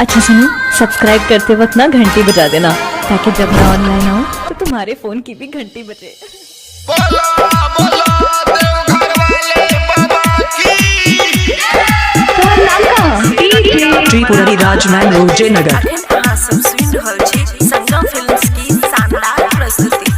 अच्छा सुनो, सब्सक्राइब करते वक्त ना घंटी बजा देना ताकि जब मैं ऑनलाइन आऊँ तो तुम्हारे फोन की भी घंटी बजे। त्रिपुरारी राजमैन रोड जयनगर। संगम फिल्म्स की शानदार प्रस्तुति।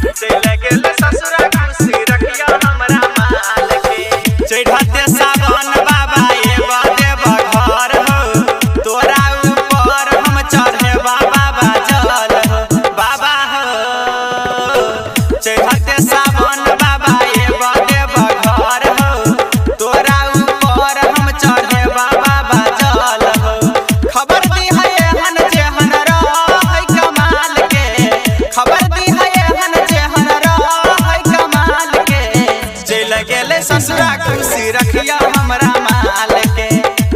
ससुरा खुशी रखिया हमरा माल के,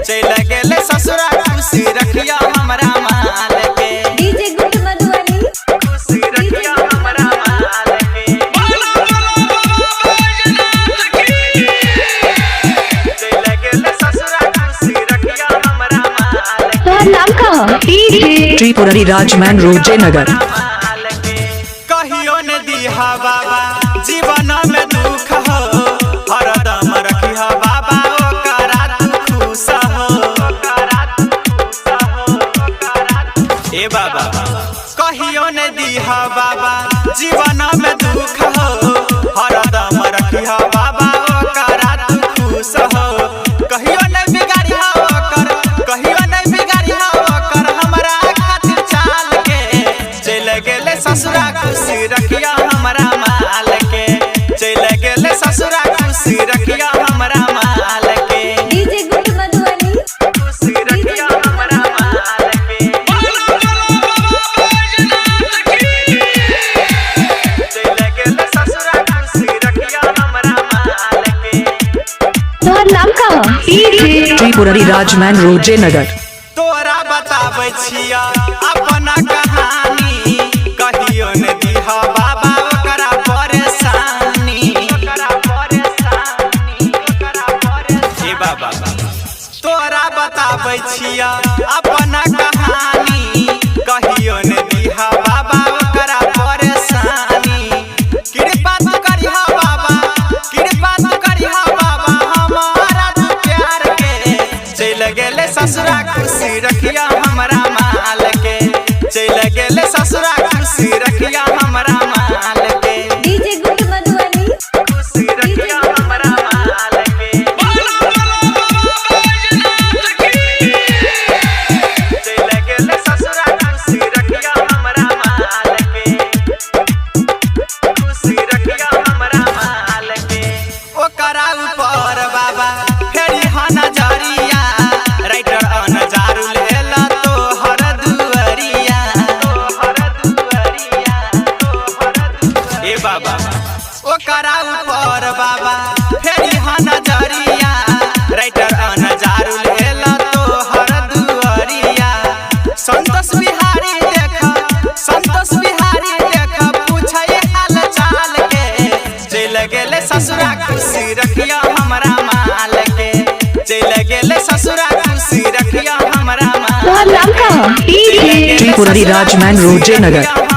चल गेले ससुरा खुशी रखिया हमरा माल के। डीजे गुड मधुबनी खुशी रखिया हमरा माल के। चल गेले ससुरा खुशी रखिया हमरा माल के। तोहर नाम का त्रिपुरारी राजमैन रोड जयनगर। कहियो न दिहा बाबा जीवन में दुख हो, हरदम रखिया बाबा ओकरा तू खुश हो। ए बाबा कहियो न दिहा बाबा जीवन में दुख हो, हरदम रखिया बाबा ओकरा तू खुश हो। कहियो न बिगाड़िया ओकर, कहियो न बिगाड़िया ओकर हमरा खातिर चाल के। चल गेले ससुरा खुशी रखिया हमरा माल के, चल गेले ससुरा खुशी रखिया हमरा माल के। डीजे गुड मधुबनी खुशी रखिया हमरा माल के। चल गेले ससुरा खुशी रखिया हमरा माल के। तोहर नाम का त्रिपुरारी राजमैन रोड जयनगर। तोरा बताबै छिया अपना कहानी, कहियो न दिहा बाबा ओकरा परेशानी। ए बाबा तोरा बताबै छिया अपना कहानी, कहियो न दिहा बाबा ओकरा परेशानी। कृपा तू करिहा बाबा, कृपा तू करिहा बाबा हमारा तू प्यार के। चल गेले ससुरा खुशी रखिया हमरा माल के, चल गेले ससुरा खुशी रखिया हमरा माल के। डीजे गुड मधुबनी खुशी रखिया हमरा माल के। चल गेले ससुरा खुशी रखिया हमरा माल के। खुशी रखिया हमरा माल के। ओकरा ऊपर बाबा फेरी हा नजरिया, राइटर नजारू लेला तोहर दुअरिया। ए बाबा ओकरा ऊपर बाबा फेरी हा नजरिया, राइटर नजारू लेला तोहर दुअरिया। संतोष बिहारी देख, संतोष बिहारी देख पूछे हाल चाल के। चल गेले ससुरा खुशी रखिया हमरा माल के, चल गेले ससुरा खुशी रखिया हमरा माल। तोहर नाम का त्रिपुरारी राजमैन रोड जयनगर।